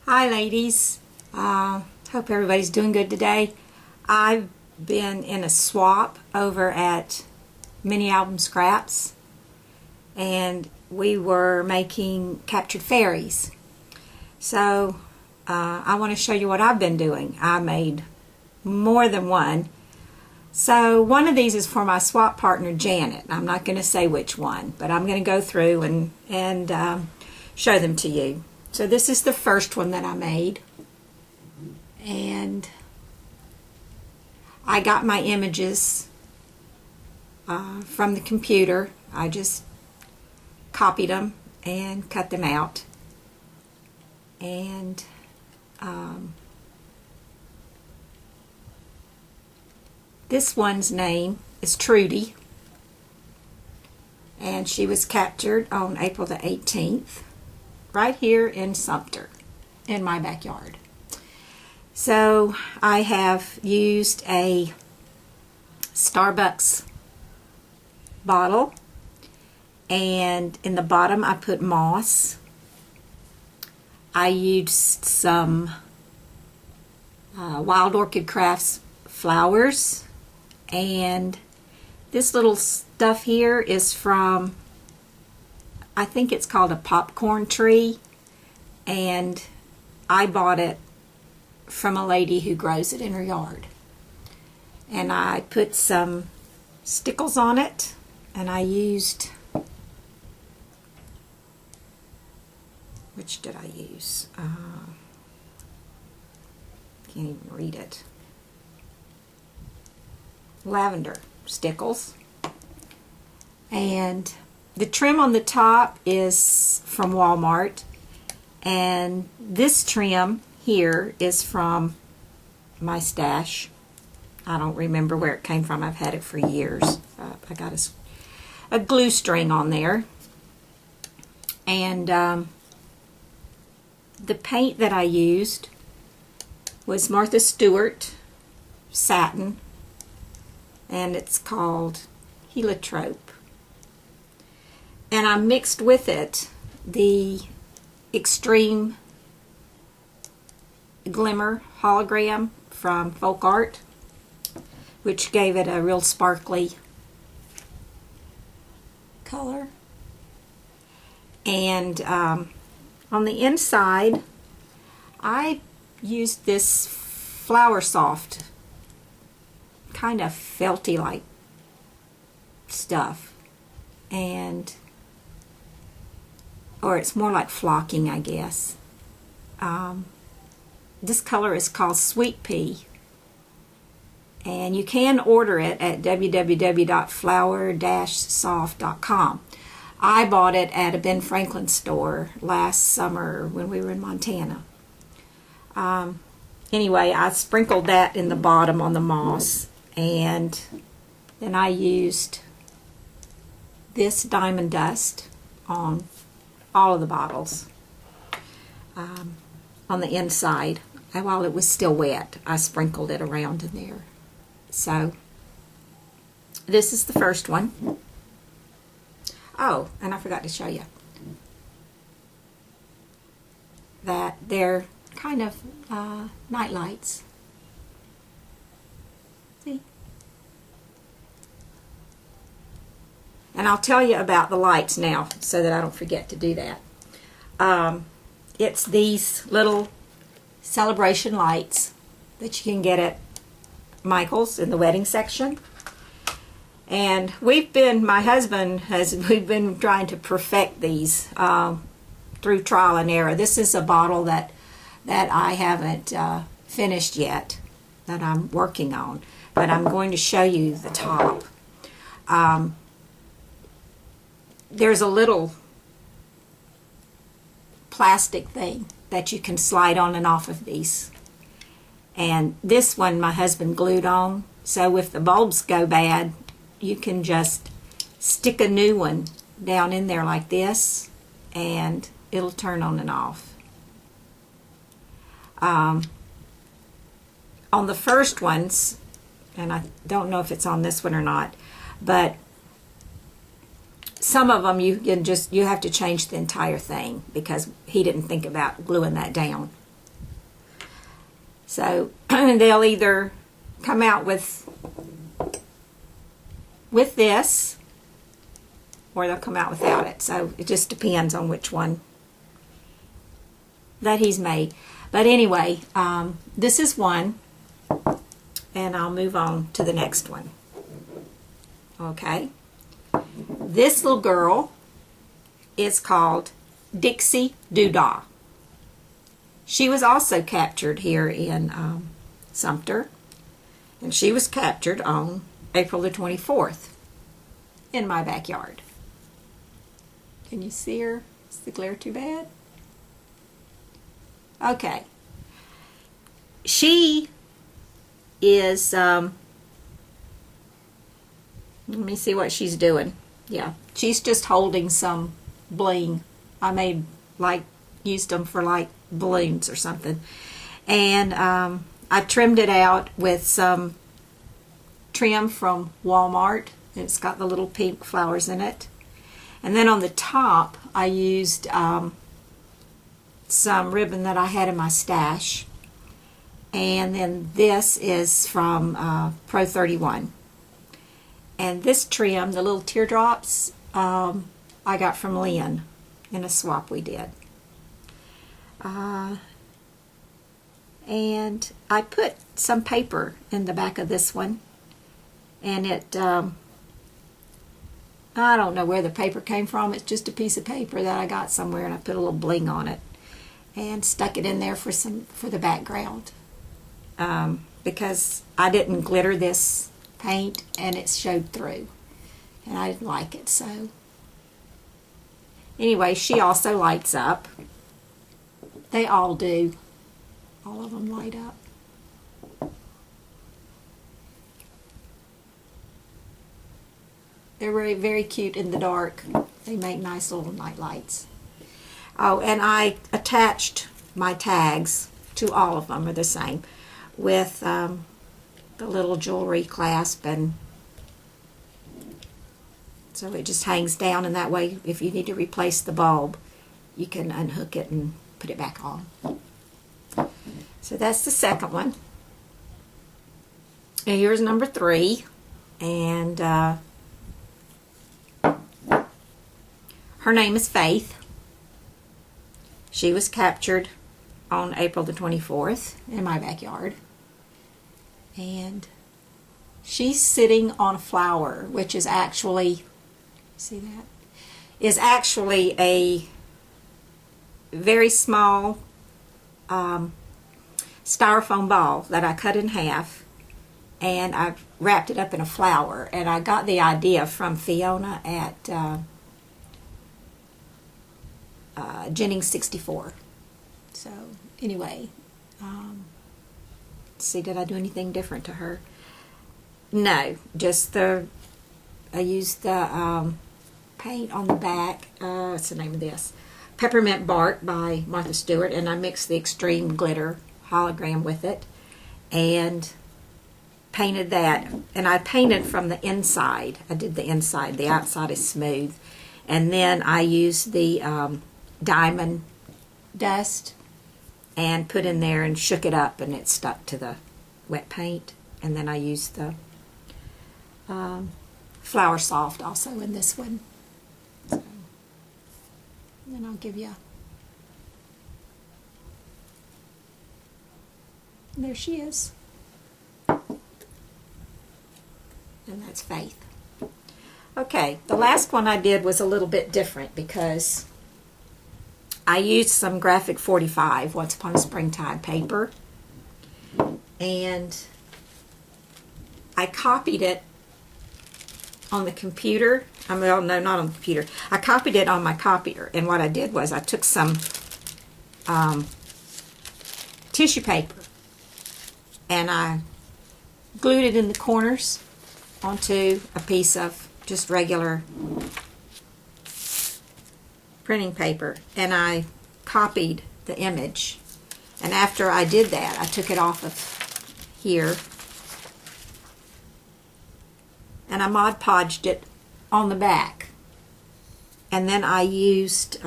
Hi ladies, hope everybody's doing good today. I've been in a swap over at Mini Album Scraps and we were making captured fairies. So I want to show you what I've been doing. I made more than one. So one of these is for my swap partner Janet. I'm not going to say which one, but I'm going to go through and show them to you. So this is the first one that I made, and I got my images from the computer. I just copied them and cut them out, and this one's name is Trudy, and she was captured on April the 18th. Right here in Sumter, in my backyard. So I have used a Starbucks bottle, and in the bottom I put moss. I used some Wild Orchid Crafts flowers, and this little stuff here is from, I think it's called a popcorn tree, and I bought it from a lady who grows it in her yard. And I put some stickles on it, and I used, which did I use? Can't even read it. Lavender stickles. And the trim on the top is from Walmart, and this trim here is from my stash. I don't remember where it came from. I've had it for years. I got a glue string on there, and the paint that I used was Martha Stewart satin, and it's called Heliotrope. And I mixed with it the Extreme Glimmer hologram from Folk Art, which gave it a real sparkly color. And on the inside, I used this Flower Soft, kind of felty like stuff, and or it's more like flocking, I guess. This color is called Sweet Pea, and you can order it at www.flower-soft.com. I bought it at a Ben Franklin store last summer when we were in Montana. Anyway, I sprinkled that in the bottom on the moss, and then I used this diamond dust on all of the bottles on the inside. And while it was still wet, I sprinkled it around in there. So this is the first one. Oh, and I forgot to show you that they're kind of night lights. See? And I'll tell you about the lights now so that I don't forget to do that. It's these little celebration lights that you can get at Michael's in the wedding section. And we've been trying to perfect these through trial and error. This is a bottle that I haven't finished yet, that I'm working on, but I'm going to show you the top. There's a little plastic thing that you can slide on and off of these, and this one my husband glued on, so if the bulbs go bad you can just stick a new one down in there like this and it'll turn on and off. On the first ones, and I don't know if it's on this one or not, but some of them you have to change the entire thing because he didn't think about gluing that down. So they'll either come out with this, or they'll come out without it. So it just depends on which one that he's made. But anyway, this is one, and I'll move on to the next one. Okay. This little girl is called Dixie Doo Dah. She was also captured here in Sumter, and she was captured on April the 24th in my backyard. Can you see her? Is the glare too bad? Okay. She is, let me see what she's doing. Yeah, she's just holding some bling. I made, used them for balloons or something. And I trimmed it out with some trim from Walmart. It's got the little pink flowers in it. And then on the top, I used some ribbon that I had in my stash. And then this is from Pro 31. And this trim, the little teardrops, I got from Lynn in a swap we did. And I put some paper in the back of this one. And it, I don't know where the paper came from. It's just a piece of paper that I got somewhere, and I put a little bling on it and stuck it in there for the background. Because I didn't glitter this paint, and it showed through, and I didn't like it. So anyway, she also lights up. They all do. All of them light up. They're very, very cute in the dark. They make nice little night lights. Oh, and I attached my tags to all of them, are the same, with the little jewelry clasp, and so it just hangs down, and that way if you need to replace the bulb, you can unhook it and put it back on. So that's the second one. And here's number 3, and her name is Faith. She was captured on April the 24th in my backyard. And she's sitting on a flower, which is actually, see that? Is actually a very small styrofoam ball that I cut in half, and I've wrapped it up in a flower. And I got the idea from Fiona at Jennings 64. So anyway, see, did I do anything different to her? No, just I used the paint on the back. What's the name of this? Peppermint Bark by Martha Stewart, and I mixed the Extreme Glitter hologram with it and painted that. And I painted from the inside. I did the inside. The outside is smooth. And then I used the diamond dust and put in there and shook it up, and it stuck to the wet paint. And then I used the Flower Soft also in this one. So, then I'll give you, there she is. And that's Faith. Okay, the last one I did was a little bit different because I used some Graphic 45 Once Upon a Springtime paper, and I copied it on the computer. Well, no, not on the computer. I copied it on my copier, and what I did was I took some tissue paper and I glued it in the corners onto a piece of just regular printing paper, and I copied the image. And after I did that, I took it off of here and I Mod Podged it on the back. And then I used